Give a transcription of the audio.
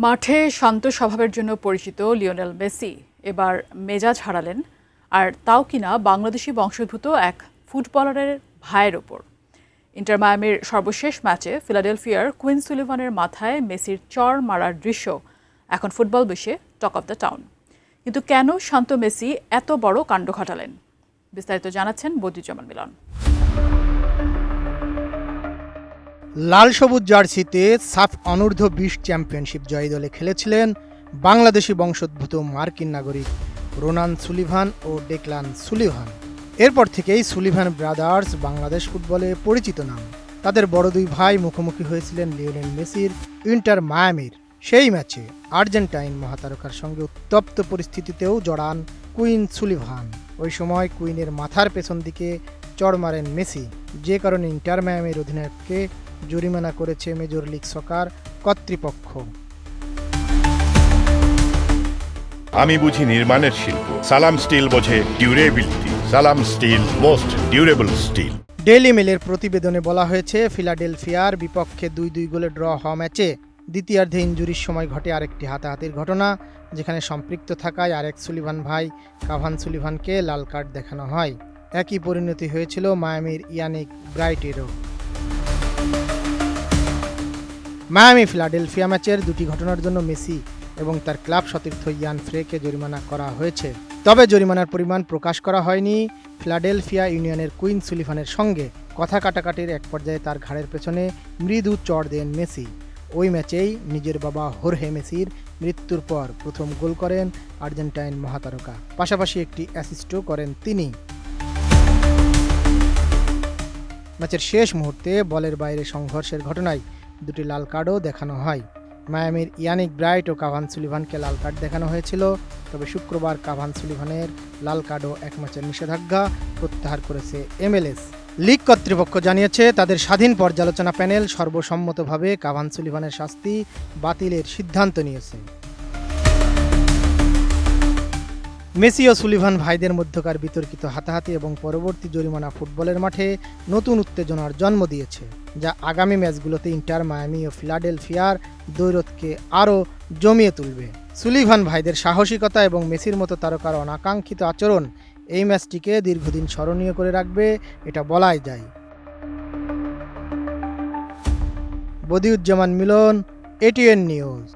মাঠে শান্ত স্বভাবের জন্য পরিচিত লিওনেল মেসি এবার মেজাজ হারালেন, আর তাও কিনা বাংলাদেশি বংশোদ্ভূত এক ফুটবলারের ভাইয়ের ওপর। ইন্টার মায়ামির সর্বশেষ ম্যাচে ফিলাডেলফিয়ার কুইন সুলিভানের মাথায় মেসির চড় মারার দৃশ্য এখন ফুটবল বিশ্বে টক অফ দ্য টাউন। কিন্তু কেন শান্ত মেসি এত বড় কাণ্ড ঘটালেন, বিস্তারিত জানাচ্ছেন বদিউজ্জামান মিলন। লাল সবুজ জার্সিতে সাফ অনূর্ধ্ব-20 চ্যাম্পিয়নশিপ জয়ী দলে খেলেছিলেন বাংলাদেশি বংশোদ্ভূত মার্কিন নাগরিক রোনান সুলিভান ও ডেকলান সুলিভান। এরপর থেকেই সুলিভান ব্রাদার্স বাংলাদেশ ফুটবলে পরিচিত নাম। তাদের বড় দুই ভাই মুখোমুখি হয়েছিলেন লিওনেল মেসির ইন্টার মায়ামির সেই ম্যাচে আর্জেন্টাইন মহাতারকার সঙ্গে উত্তপ্ত পরিস্থিতিতেও জড়ান কুইন সুলিভান। ওই সময় কুইনের মাথার পেছন দিকে চড় মারেন মেসি, যে কারণে ইন্টার মায়ামির অধিনায়ককে জরিমানা করেছে মেজর লিগ সকার কর্তৃপক্ষ। আমি বুঝি নির্মাণের শিল্প, সালাম স্টিল বোঝে durability. Salam steel, most durable steel. Daily মেলের প্রতিবেদনে বলা হয়েছে, ফিলাডেলফিয়ার বিপক্ষে 2-2 গোলে ড্র হওয়া ম্যাচে দ্বিতীয়ার্ধে ইনজুরির সময় ঘটে আরেকটি হাতাহাতির ঘটনা, যেখানে সম্পৃক্ত থাকায় আরেক সুলিভান ভাই কাভান সুলিভানকে লাল কার্ড দেখানো হয়। একই পরিণতি হয়েছিল মায়ামির ইয়ানিক ব্রাইটেরও। মায়ামি ফিলাডেলফিয়া ম্যাচের দুটি ঘটনার জন্য মেসি এবং তার ক্লাব সতীর্থ ইয়ান ফ্রেকে জরিমানা করা হয়েছে। তবে জরিমানার পরিমাণ প্রকাশ করা হয়নি। ফিলাডেলফিয়া ইউনিয়নের কুইন সুলিভানের সঙ্গে কথা কাটাকাটির এক পর্যায়ে তার ঘাড়ের পেছনে মৃদু চড় দেন মেসি। ওই ম্যাচেই নিজের বাবা হোর্হে মেসির মৃত্যুর পর প্রথম গোল করেন আর্জেন্টাইন মহাতারকা, পাশাপাশি একটি অ্যাসিস্টও করেন তিনি। ম্যাচের শেষ মুহূর্তে বলের বাইরে সংঘর্ষের ঘটনায় দুটি লাল কার্ডও দেখানো হয়। মায়ামির ইয়ানিক ব্রাইট ও কাভান সুলিভানকে লাল কার্ড দেখানো হয়েছিল, তবে শুক্রবার কাভান সুলিভানের লাল কার্ড ও এক ম্যাচের নিষেধাজ্ঞা প্রত্যাহার করেছে MLS। লিগ কর্তৃপক্ষ জানিয়েছে, তাদের স্বাধীন পর্যালোচনা প্যানেল সর্বসম্মতভাবে কাভান সুলিভানের শাস্তি বাতিলের সিদ্ধান্ত নিয়েছে। মেসি ও সুলিভান ভাইদের মধ্যকার বিতর্কিত হাতাহাতি এবং পরবর্তী জরিমানা ফুটবলের মাঠে নতুন উত্তেজনার জন্ম দিয়েছে, যা আগামী ম্যাচগুলোতে ইন্টার মায়ামি ও ফিলাডেলফিয়ার দ্বৈরথকে আরও জমিয়ে তুলবে। সুলিভান ভাইদের সাহসিকতা এবং মেসির মতো তারকার অনাকাঙ্ক্ষিত আচরণ এই ম্যাচটিকে দীর্ঘদিন স্মরণীয় করে রাখবে, এটা বলাই যায়। বদিউজ্জামান মিলন, ATN নিউজ।